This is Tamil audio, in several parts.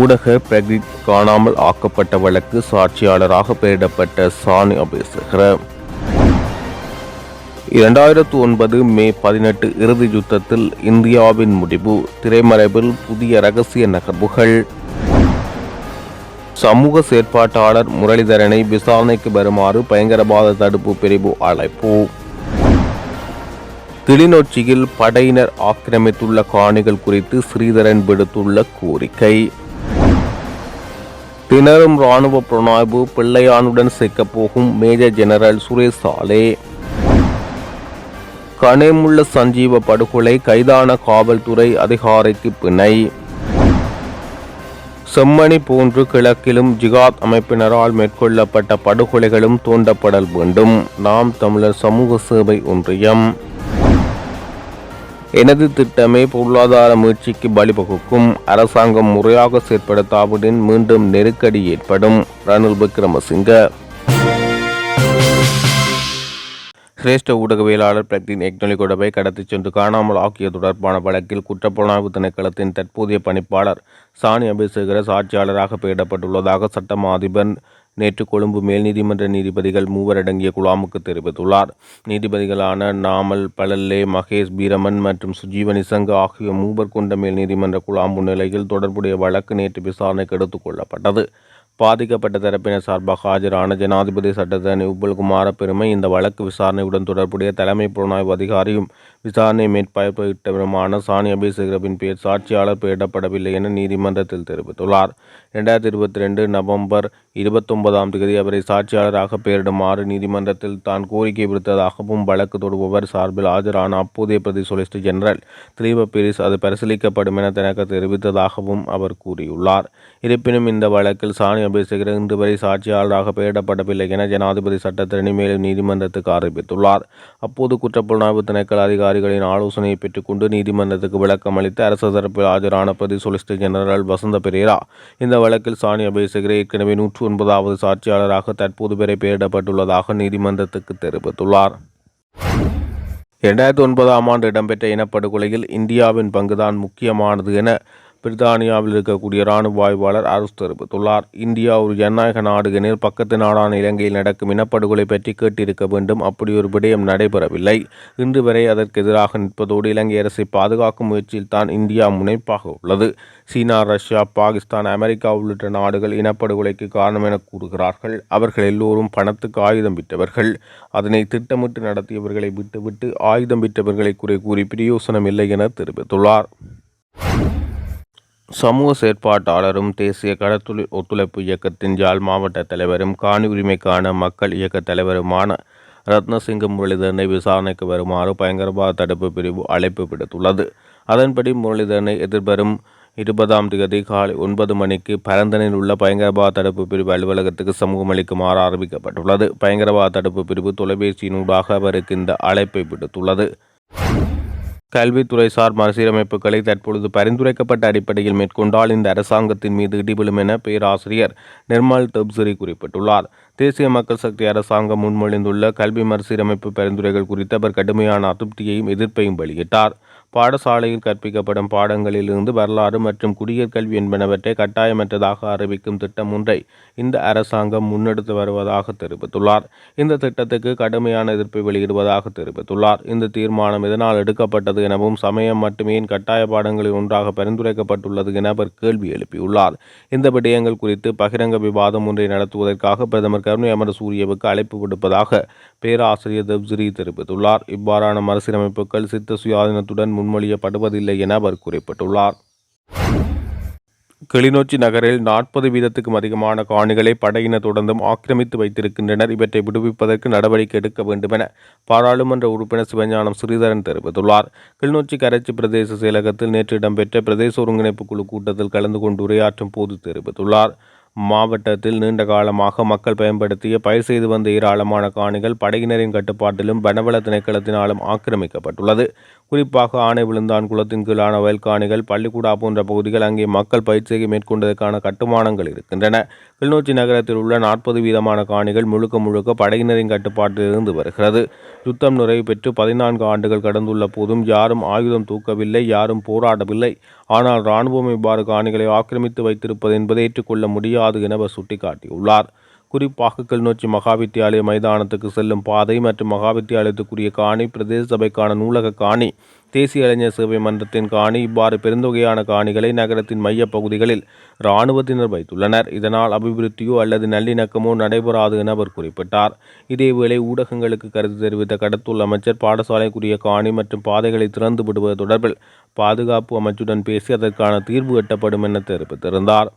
ஊடக பிரகதித் காணாமல் ஆக்கப்பட்ட வழக்கு சாட்சியாளராக பெயரிடப்பட்ட சானி அபேசகர 2009 மே 18 இறுதி யுத்தத்தில் இந்தியாவின் முடிவு, திரைமறைவில் புதிய இரகசிய நகர்வுகள். சமூக செயற்பாட்டாளர் முரளிதரனை விசாரணைக்கு வருமாறு பயங்கரவாத தடுப்பு பிரிவு அழைப்பு. கிளிநொச்சியில் படையினர் ஆக்கிரமித்துள்ள காணிகள் குறித்து ஸ்ரீதரன் விடுத்துள்ள கோரிக்கை. திணறும் இராணுவ புலனாய்வு, பிள்ளையானுடன் சேர்க்கப்போகும் மேஜர் ஜெனரல் சுரேஷ் சாலே. கனேமுள்ள சஞ்சீவ படுகொலை, கைதான காவல்துறை அதிகாரிக்கு பிணை. செம்மணி போன்று கிழக்கிலும் ஜிகாத் அமைப்பினரால் மேற்கொள்ளப்பட்ட படுகொலைகளும் தோண்டப்படல் வேண்டும். நாம் தமிழர் சமூக சேவை ஒன்றியம். எனது திட்டமே பொருளாதார மீட்சிக்கு வழிவகுக்கும், அரசாங்கம் முறையாக செயற்படுத்தாவிடின் மீண்டும் நெருக்கடி ஏற்படும். ரணில் விக்ரமசிங்க. சிரேஷ்ட ஊடகவியலாளர் பிரக்தின் எக்னொலிகொடவை கடத்திச் சென்று காணாமல் ஆக்கிய தொடர்பான வழக்கில் குற்றப்புலனாய்வு திணைக்களத்தின் தற்போதைய பணிப்பாளர் சானி அபேசகர சாட்சியாளராக பெயரிடப்பட்டுள்ளதாக சட்டமா அதிபர் நேற்று கொழும்பு மேல் நீதிமன்ற நீதிபதிகள் 3 அடங்கிய குழாமுக்கு தெரிவித்துள்ளார். நீதிபதிகளான நாமல் பலல்லே, மகேஷ் பீரமன் மற்றும் சுஜீவ நிசங்க ஆகிய 3 கொண்ட மேல் நீதிமன்ற குழாம் முன்னிலையில் தொடர்புடைய வழக்கு நேற்று விசாரணைக்கு எடுத்துக் கொள்ளப்பட்டது. பாதிக்கப்பட்ட தரப்பினர் சார்பாக ஆஜரான ஜனாதிபதி சட்டத்தரணி உப்பல்குமார பெருமை இந்த வழக்கு விசாரணையுடன் தொடர்புடைய தலைமை புலனாய்வு அதிகாரியும் விசாரணை மேற்பார்வையிட்டவருமான சானி அபேசகரவின் பெயர் சாட்சியாளர் பெயரிடப்படவில்லை என நீதிமன்றத்தில் தெரிவித்துள்ளார். 2022 நவம்பர் 29ஆம் தேதி அவரை சாட்சியாளராக பெயரிடுமாறு நீதிமன்றத்தில் தான் கோரிக்கை விடுத்ததாகவும் வழக்கு தொடுபவர் சார்பில் ஆஜரான அப்போதைய பிரதி சொலிசிட்டர் ஜெனரல் திலீப பீரிஸ் அது பரிசீலிக்கப்படும் என தனக்கு தெரிவித்ததாகவும் அவர் கூறியுள்ளார். இருப்பினும் இந்த வழக்கில் சானி அபேசகர் இன்று வரை சாட்சியாளராக பெயரிடப்படவில்லை என ஜனாதிபதி சட்டத்தரணி மேலும் நீதிமன்றத்துக்கு அறிவித்துள்ளார். அப்போது குற்றப்புலனாய்வு திணைக்கள அதிகாரிகளின் ஆலோசனையை பெற்றுக்கொண்டு நீதிமன்றத்துக்கு விளக்கம் அளித்த அரசு தரப்பில் ஆஜரான பிரதி சொலிசிட்டர் ஜெனரல் வசந்த பெரேரா இந்த வழக்கில் சானி அபேசகர் ஏற்கனவே 109வது சாட்சியாளராக தற்போது வரை பெயரிடப்பட்டுள்ளதாக நீதிமன்றத்துக்கு தெரிவித்துள்ளார். 2009ஆம் ஆண்டு இடம்பெற்ற இனப்படுகொலையில் இந்தியாவின் பங்குதான் முக்கியமானது என பிரித்தானியாவில் இருக்கக்கூடிய இராணுவ ஆய்வாளர் அரசு தெரிவித்துள்ளார். இந்தியா ஒரு ஜனநாயக நாடு எனில் பக்கத்து நாடான இலங்கையில் நடக்கும் இனப்படுகொலை பற்றி கேட்டிருக்க வேண்டும். அப்படி ஒரு விடயம் நடைபெறவில்லை. இன்று வரை அதற்கு எதிராக நிற்பதோடு இலங்கை அரசை பாதுகாக்கும் முயற்சியில் தான் இந்தியா முனைப்பாக உள்ளது. சீனா, ரஷ்யா, பாகிஸ்தான், அமெரிக்கா உள்ளிட்ட நாடுகள் இனப்படுகொலைக்கு காரணம் என கூறுகிறார்கள். அவர்கள் எல்லோரும் பணத்துக்கு ஆயுதம் விற்றவர்கள். அதனை திட்டமிட்டு நடத்தியவர்களை விட்டுவிட்டு ஆயுதம் விற்றவர்களை குறை கூறி பிரயோசனம் இல்லை என தெரிவித்துள்ளார். சமூக செயற்பாட்டாளரும் தேசிய கடற்தொழில் ஒத்துழைப்பு இயக்கத்தின் யாழ் மாவட்ட தலைவரும் காணி உரிமைக்கான மக்கள் இயக்க தலைவருமான ரத்னசிங்க முரளிதரனை விசாரணைக்கு வருமாறு பயங்கரவாத தடுப்பு பிரிவு அழைப்பு விடுத்துள்ளது. அதன்படி முரளிதரனை எதிர்வரும் 20ஆம் தேதி காலை 9 மணிக்கு பரந்தனில் உள்ள பயங்கரவாத தடுப்பு பிரிவு அலுவலகத்துக்கு சமூகம் அளிக்குமாறு அறிவிக்கப்பட்டுள்ளது. பயங்கரவாத தடுப்பு பிரிவு தொலைபேசியினூடாக அவருக்கு இந்த அழைப்பை விடுத்துள்ளது. கல்வித்துறைசார் மறுசீரமைப்புகளை தற்பொழுது பரிந்துரைக்கப்பட்ட அடிப்படையில் மேற்கொண்டால் இந்த அரசாங்கத்தின் மீது இடிவிழும் என பேராசிரியர் நிர்மல் தப்சரி குறிப்பிட்டுள்ளார். தேசிய மக்கள் சக்தி அரசாங்கம் முன்மொழிந்துள்ள கல்வி மறுசீரமைப்பு பரிந்துரைகள் குறித்து அவர் கடுமையான அதிருப்தியையும் எதிர்ப்பையும் வெளியிட்டார். பாடசாலையில் கற்பிக்கப்படும் பாடங்களிலிருந்து வரலாறு மற்றும் குடியர் கல்வி என்பனவற்றை கட்டாயமற்றதாக அறிவிக்கும் திட்டம் ஒன்றை இந்த அரசாங்கம் முன்னெடுத்து வருவதாக தெரிவித்துள்ளார். இந்த திட்டத்துக்கு கடுமையான எதிர்ப்பை வெளியிடுவதாக தெரிவித்துள்ளார். இந்த தீர்மானம் எதனால் எடுக்கப்பட்டது எனவும் சமயம் மட்டுமே கட்டாய பாடங்களில் ஒன்றாக பரிந்துரைக்கப்பட்டுள்ளது என அவர் கேள்வி எழுப்பியுள்ளார். இந்த விடயங்கள் குறித்து பகிரங்க விவாதம் ஒன்றை நடத்துவதற்காக பிரதமர் கருணை அமரசூரியவுக்கு அழைப்பு விடுப்பதாக பேராசிரியர் தப்சரி தெரிவித்துள்ளார். இவ்வாறான மறுசீரமைப்புகள் சித்த சுயாதீனத்துடன் முன்மொழியப்படுவதில்லை என அவர் குறிப்பிட்டுள்ளார். கிளிநொச்சி நகரில் 40% அதிகமான காணிகளை படையினர் தொடர்ந்தும் ஆக்கிரமித்து வைத்திருக்கின்றனர். இவற்றை விடுவிப்பதற்கு நடவடிக்கை எடுக்க வேண்டும் என பாராளுமன்ற உறுப்பினர் சிவஞானம் ஸ்ரீதரன் தெரிவித்துள்ளார். கிளிநொச்சி கரைச்சி பிரதேச செயலகத்தில் நேற்று இடம்பெற்ற பிரதேச ஒருங்கிணைப்பு குழு கூட்டத்தில் கலந்து கொண்டு உரையாற்றும் போது தெரிவித்துள்ளார். மாவட்டத்தில் நீண்ட காலமாக மக்கள் பயன்படுத்திய பயிர் செய்து வந்த ஏராளமான காணிகள் படையினரின் கட்டுப்பாட்டிலும் வனவள திணைக்களத்தினாலும் ஆக்கிரமிக்கப்பட்டுள்ளது. குறிப்பாக ஆணை விழுந்தான் குளத்தின் கீழான வயல் காணிகள், பள்ளிக்கூடா போன்ற பகுதிகள் அங்கே மக்கள் பயிர் செய்கை மேற்கொண்டதற்கான கட்டுமானங்கள் இருக்கின்றன. கிளிநொச்சி நகரத்தில் உள்ள 40% காணிகள் முழுக்க படையினரின் கட்டுப்பாட்டில் இருந்து வருகிறது. யுத்தம் நிறைவு பெற்று 14 ஆண்டுகள் கடந்துள்ள போதும் யாரும் ஆயுதம் தூக்கவில்லை, யாரும் போராடவில்லை. ஆனால் இராணுவம் இவ்வாறு காணிகளை ஆக்கிரமித்து வைத்திருப்பது என்பதை ஏற்றுக்கொள்ள முடியாது என அவர் சுட்டிக்காட்டியுள்ளார். குறிப்பாக கிளிநொச்சி மகாவித்தியாலய மைதானத்துக்கு செல்லும் பாதை மற்றும் மகாவித்தியாலயத்துக்குரிய காணி, பிரதேச சபைக்கான நூலக காணி, தேசிய இளைஞர் சேவை மன்றத்தின் காணி, இவ்வாறு பெருந்தொகையான காணிகளை நகரத்தின் மைய பகுதிகளில் இராணுவத்தினர் வைத்துள்ளனர். இதனால் அபிவிருத்தியோ அல்லது நல்லிணக்கமோ நடைபெறாது என அவர் குறிப்பிட்டார். இதேவேளை ஊடகங்களுக்கு கருத்து தெரிவித்த கடத்தொழில் அமைச்சர் பாடசாலைக்குரிய காணி மற்றும் பாதைகளை திறந்து விடுவது தொடர்பில் பாதுகாப்பு அமைச்சுடன் பேசி அதற்கான தீர்வு எட்டப்படும் என தெரிவித்திருந்தார்.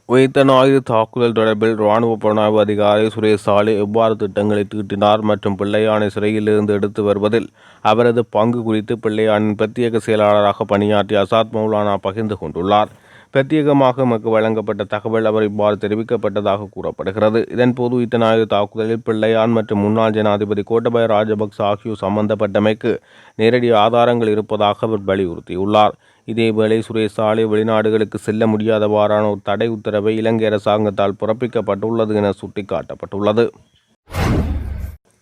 உயிர்த்த ஞாயிறு தாக்குதல் தொடர்பில் இராணுவ புலனாய்வு அதிகாரி சுரேஷ் சாலே எவ்வாறு திட்டங்களை தீட்டினார் மற்றும் பிள்ளையானை சிறையிலிருந்து எடுத்து வருவதில் அவரது பங்கு குறித்து பிள்ளையானின் பிரத்யேக செயலாளராக பணியாற்றிய அசாத் மௌலானா பகிர்ந்து கொண்டுள்ளார். பிரத்யேகமாக எமக்கு வழங்கப்பட்ட தகவல் அவர் இவ்வாறு தெரிவிக்கப்பட்டதாக கூறப்படுகிறது. இதன்போது உயிர்த்த ஞாயிறு தாக்குதலில் பிள்ளையான் மற்றும் முன்னாள் ஜனாதிபதி கோட்டபய ராஜபக்ச ஆகியோர் சம்பந்தப்பட்டமைக்கு நேரடி ஆதாரங்கள் இருப்பதாக அவர் வலியுறுத்தியுள்ளார். இதேவேளை சுரேஷ் சாலே வெளிநாடுகளுக்கு செல்ல முடியாதவாறான ஒரு தடை உத்தரவை இலங்கை அரசாங்கத்தால் பிறப்பிக்கப்பட்டுள்ளது என சுட்டிக்காட்டப்பட்டுள்ளது.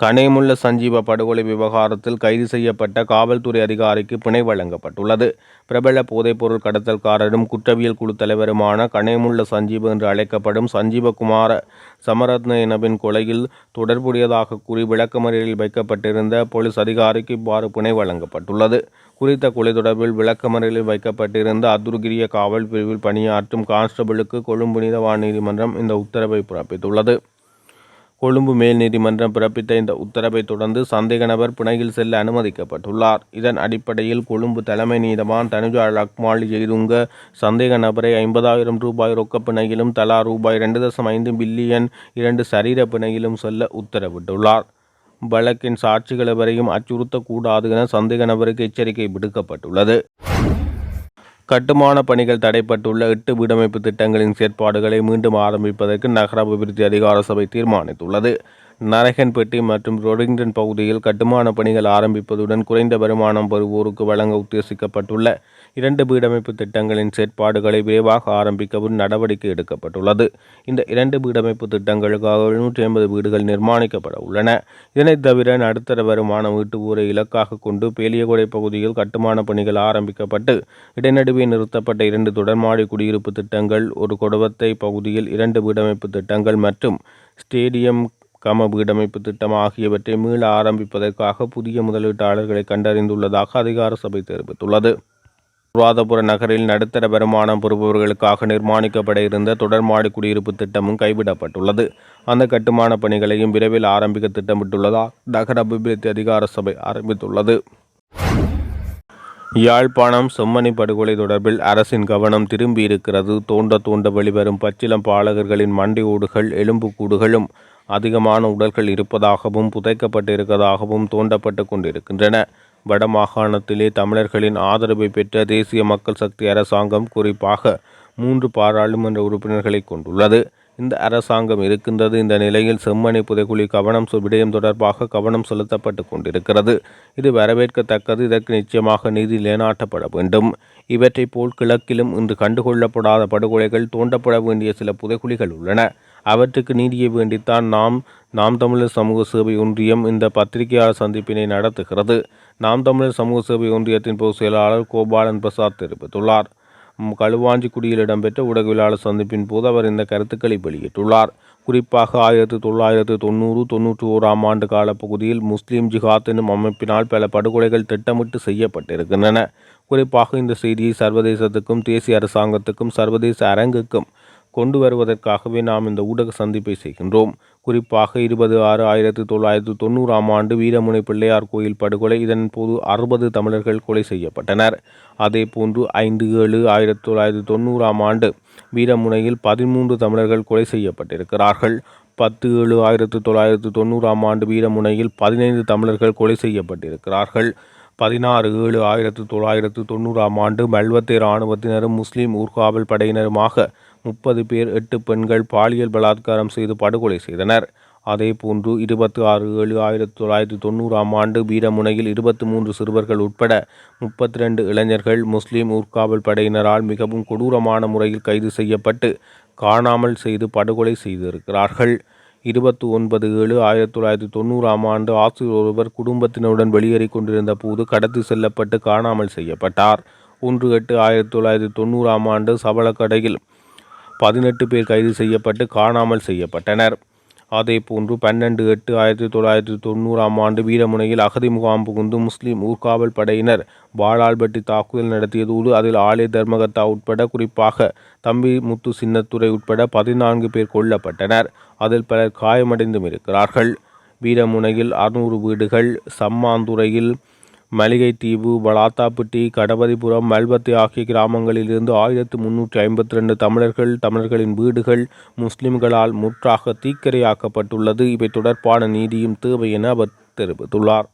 கனேமுல்ல சஞ்சீவ படுகொலை விவகாரத்தில் கைது செய்யப்பட்ட காவல்துறை அதிகாரிக்கு பிணை வழங்கப்பட்டுள்ளது. பிரபல போதைப்பொருள் கடத்தல்காரரும் குற்றவியல் குழு தலைவருமான கனேமுல்ல சஞ்சீவ என்று அழைக்கப்படும் சஞ்சீவகுமார சமரத்ன எனவின் கொலையில் தொடர்புடையதாக கூறி விளக்கமறியலில் வைக்கப்பட்டிருந்த போலீஸ் அதிகாரிக்கு இவ்வாறு பிணை வழங்கப்பட்டுள்ளது. குறித்த கொலை தொடர்பில் விளக்கமறியலில் வைக்கப்பட்டிருந்த அத்துருகிரிய காவல் பிரிவில் பணியாற்றும் கான்ஸ்டபிளுக்கு கொழும்பு நீதவான் நீதிமன்றம் இந்த உத்தரவை பிறப்பித்துள்ளது. கொழும்பு மேல் நீதிமன்றம் பிறப்பித்த இந்த உத்தரவை தொடர்ந்து சந்தேக நபர் பிணையில் செல்ல அனுமதிக்கப்பட்டுள்ளார். இதன் அடிப்படையில் கொழும்பு தலைமை நீதவான் தனுஜா லக்மாலி ஜெய்துங்க சந்தேக நபரை 50,000 ரூபாய் ரொக்க பிணையிலும் தலா ரூபாய் 2.5 பில்லியன் 2 சரீர பிணையிலும் செல்ல உத்தரவிட்டுள்ளார். வழக்கின் சாட்சிகள் எவரையும் அச்சுறுத்தக்கூடாது என சந்தேக நபருக்கு எச்சரிக்கை விடுக்கப்பட்டுள்ளது. கட்டுமான பணிகள் தடைப்பட்டுள்ள 8 வீடமைப்பு திட்டங்களின் செயற்பாடுகளை மீண்டும் ஆரம்பிப்பதற்கு நகர அபிவிருத்தி அதிகார சபை தீர்மானித்துள்ளது. நரகன்பேட்டை மற்றும் ரோடிங்டன் பகுதியில் கட்டுமான பணிகள் ஆரம்பிப்பதுடன் குறைந்த வருமானம் பெறுவோருக்கு வழங்க உத்தேசிக்கப்பட்டுள்ள 2 வீடமைப்பு திட்டங்களின் செயற்பாடுகளை விரைவாக ஆரம்பிக்கவும் நடவடிக்கை எடுக்கப்பட்டுள்ளது. இந்த 2 வீடமைப்பு திட்டங்களுக்காக 750 வீடுகள் நிர்மாணிக்கப்பட உள்ளன. இதனைத் தவிர நடுத்தர வருமான வீட்டுவோரை இலக்காக கொண்டு பேலியகொடை பகுதியில் கட்டுமான பணிகள் ஆரம்பிக்கப்பட்டு இடைநடுவே நிறுத்தப்பட்ட 2 தொடர்மாடி குடியிருப்பு திட்டங்கள், ஒரு கொடுவத்தை பகுதியில் 2 வீடமைப்பு திட்டங்கள் மற்றும் ஸ்டேடியம் வீடமைப்பு திட்டம் ஆகியவற்றை மீள ஆரம்பிப்பதற்காக புதிய முதலீட்டாளர்களை கண்டறிந்துள்ளதாக அதிகார சபை தெரிவித்துள்ளது. அனுராதபுர நகரில் நடுத்தர வருமானம் பெறுபவர்களுக்காக நிர்மாணிக்கப்பட இருந்த தொடர்மாடி குடியிருப்பு திட்டமும் கைவிடப்பட்டுள்ளது. அந்த கட்டுமான பணிகளையும் விரைவில் ஆரம்பிக்க திட்டமிட்டுள்ளதாக நகர அபிவிருத்தி அதிகார சபை அறிவித்துள்ளது. யாழ்ப்பாணம் செம்மணி படுகொலை தொடர்பில் அரசின் கவனம் திரும்பி இருக்கிறது. தோண்ட வெளிவரும் பச்சிளம் பாலகர்களின் மண்டை ஓடுகள், எலும்புக்கூடுகளும் அதிகமான உடல்கள் இருப்பதாகவும் புதைக்கப்பட்டிருப்பதாகவும் தோண்டப்பட்டு கொண்டிருக்கின்றன. வடமாகாணத்திலே தமிழர்களின் ஆதரவை பெற்ற தேசிய மக்கள் சக்தி அரசாங்கம் குறிப்பாக 3 பாராளுமன்ற உறுப்பினர்களை கொண்டுள்ளது. இந்த அரசாங்கம் இருக்கின்றது. இந்த நிலையில் செம்மணி புதைக்குழி விடயம் தொடர்பாக கவனம் செலுத்தப்பட்டு கொண்டிருக்கிறது. இது வரவேற்கத்தக்கது. இதற்கு நிச்சயமாக நீதி நிலைநாட்டப்பட வேண்டும். இவற்றை போல் கிழக்கிலும் இன்று கண்டுகொள்ளப்படாத படுகொலைகள், தோண்டப்பட வேண்டிய சில புதைக்குழிகள் உள்ளன. அவற்றுக்கு நீதியை வேண்டித்தான் நாம் தமிழர் சமூக சேவை ஒன்றியம் இந்த பத்திரிகையாளர் சந்திப்பினை நடத்துகிறது. நாம் தமிழர் சமூக சேவை ஒன்றியத்தின் பொதுச் செயலாளர் கோபாலன் பிரசாத் தெரிவித்துள்ளார். களுவாஞ்சிக்குடியில் இடம்பெற்ற ஊடகவியலாளர் சந்திப்பின் போது அவர் இந்த கருத்துக்களை வெளியிட்டுள்ளார். குறிப்பாக 1990-91 ஆண்டு கால பகுதியில் முஸ்லீம் ஜிஹாத் எனும் அமைப்பினால் பல படுகொலைகள் திட்டமிட்டு செய்யப்பட்டிருக்கின்றன. குறிப்பாக இந்த செய்தியை சர்வதேசத்துக்கும் தேசிய அரசாங்கத்துக்கும் சர்வதேச அரங்குக்கும் கொண்டு வருவதற்காகவே நாம் இந்த ஊடக சந்திப்பை செய்கின்றோம். குறிப்பாக 20/6/1990 ஆண்டு வீரமுனை பிள்ளையார் கோயில் படுகொலை. இதன் போது 60 தமிழர்கள் கொலை செய்யப்பட்டனர். அதே போன்று 5/7/1990 ஆண்டு வீரமுனையில் 13 தமிழர்கள் கொலை செய்யப்பட்டிருக்கிறார்கள். 10/7/1990 ஆண்டு வீரமுனையில் 15 தமிழர்கள் கொலை செய்யப்பட்டிருக்கிறார்கள். 16/7/1990 ஆண்டு மல்வத்தை இராணுவத்தினரும் முஸ்லீம் ஊர்காவல் படையினருமாக 30 பேர் 8 பெண்கள் பாலியல் பலாத்காரம் செய்து படுகொலை செய்தனர். அதேபோன்று 26/7/1990 வீரமுனையில் 23 சிறுவர்கள் உட்பட 32 இளைஞர்கள் முஸ்லிம் ஊர்காவல் படையினரால் மிகவும் கொடூரமான முறையில் கைது செய்யப்பட்டு காணாமல் செய்து படுகொலை செய்திருக்கிறார்கள். 29/7/1990 ஆசிரியர் ஒருவர் குடும்பத்தினருடன் வெளியேறி கொண்டிருந்த போது கடத்தி செல்லப்பட்டு காணாமல் செய்யப்பட்டார். 1/8/1990 சவளக்கடையில் 18 பேர் கைது செய்யப்பட்டு காணாமல் செய்யப்பட்டனர். அதேபோன்று 12/8/1990 வீரமுனையில் அகதி முகாம் புகுந்து முஸ்லிம் ஊர்காவல் படையினர் வாளால்பட்டி தாக்குதல் நடத்தியதோடு அதில் ஆலே தர்மகத்தா உட்பட குறிப்பாக தம்பி முத்து சின்னத்துரை உட்பட 14 பேர் கொல்லப்பட்டனர். அதில் பலர் காயமடைந்தும் இருக்கிறார்கள். வீரமுனையில் 600 வீடுகள், சம்மாந்துறையில் மளிகைத்தீவு, வளாத்தாப்பட்டி, கடபதிபுரம், மல்பத்தி ஆகிய கிராமங்களில் இருந்து 1352 தமிழர்களின் வீடுகள் முஸ்லிம்களால் முற்றாக தீக்கிரையாக்கப்பட்டுள்ளது. இவை தொடர்பான நீதியும் தேவை என அவர் தெரிவித்துள்ளார்.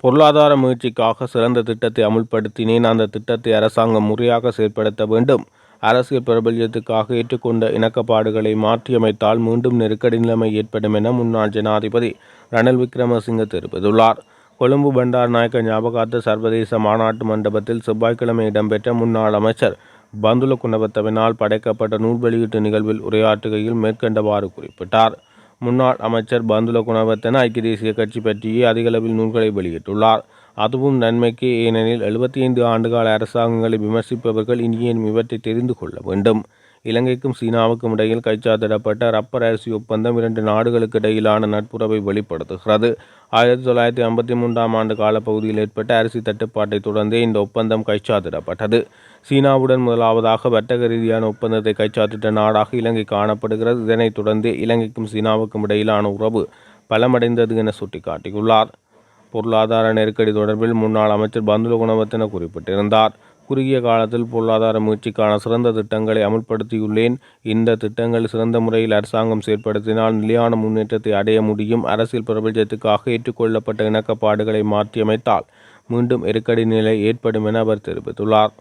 பொருளாதார முயற்சிக்காக சிறந்த திட்டத்தை அமுல்படுத்தினேன். அந்த திட்டத்தை அரசாங்கம் முறையாக செயற்படுத்த வேண்டும். அரசியல் பிரபல்யத்துக்காக ஏற்றுக்கொண்ட இணக்கப்பாடுகளை மாற்றியமைத்தால் மீண்டும் நெருக்கடி நிலைமை ஏற்படும் என முன்னாள் ஜனாதிபதி ரணில் விக்ரமசிங்க தெரிவித்துள்ளார். கொழும்பு பண்டார் நாயக்க ஞாபகார்த்த சர்வதேச மாநாட்டு மண்டபத்தில் செவ்வாய்க்கிழமை இடம்பெற்ற முன்னாள் அமைச்சர் பந்துல குணவர்த்தவினால் படைக்கப்பட்ட நூல் வெளியீட்டு நிகழ்வில் உரையாற்றுகையில் மேற்கண்டவாறு குறிப்பிட்டார். முன்னாள் அமைச்சர் பந்துல குணவர்த்தன ஐக்கிய தேசிய கட்சி பற்றியே அதிகளவில் நூல்களை வெளியிட்டுள்ளார். அதுவும் நன்மைக்கு. ஏனெனில் 75 ஆண்டுகால அரசாங்கங்களை விமர்சிப்பவர்கள் இனியேனும் இவற்றை தெரிந்து கொள்ள வேண்டும். இலங்கைக்கும் சீனாவுக்கும் இடையில் கைச்சாத்திடப்பட்ட ரப்பர் அரிசி ஒப்பந்தம் 2 நாடுகளுக்கு இடையிலான நட்புறவை வெளிப்படுத்துகிறது. 1953 ஆண்டு காலப்பகுதியில் ஏற்பட்ட அரிசி தட்டுப்பாட்டை தொடர்ந்தே இந்த ஒப்பந்தம் கைச்சாத்திடப்பட்டது. சீனாவுடன் முதலாவதாக வர்த்தக ரீதியான ஒப்பந்தத்தை கைச்சாத்திட்ட நாடாக இலங்கை காணப்படுகிறது. இதனைத் தொடர்ந்தே இலங்கைக்கும் சீனாவுக்கும் இடையிலான உறவு பலமடைந்தது என சுட்டிக்காட்டியுள்ளார். பொருளாதார நெருக்கடி தொடர்பில் முன்னாள் அமைச்சர் பந்துல குணவர்த்தன குறிப்பிட்டிருந்தார். குறுகிய காலத்தில் பொருளாதார முயற்சிக்கான சிறந்த திட்டங்களை அமுல்படுத்தியுள்ளேன். இந்த திட்டங்கள் சிறந்த முறையில் அரசாங்கம் செயற்படுத்தினால் நிலையான முன்னேற்றத்தை அடைய முடியும். அரசியல் பிரபஞ்சத்துக்காக ஏற்றுக்கொள்ளப்பட்ட இணக்கப்பாடுகளை மாற்றியமைத்தால் மீண்டும் நெருக்கடி நிலை ஏற்படும் என அவர் தெரிவித்துள்ளார்.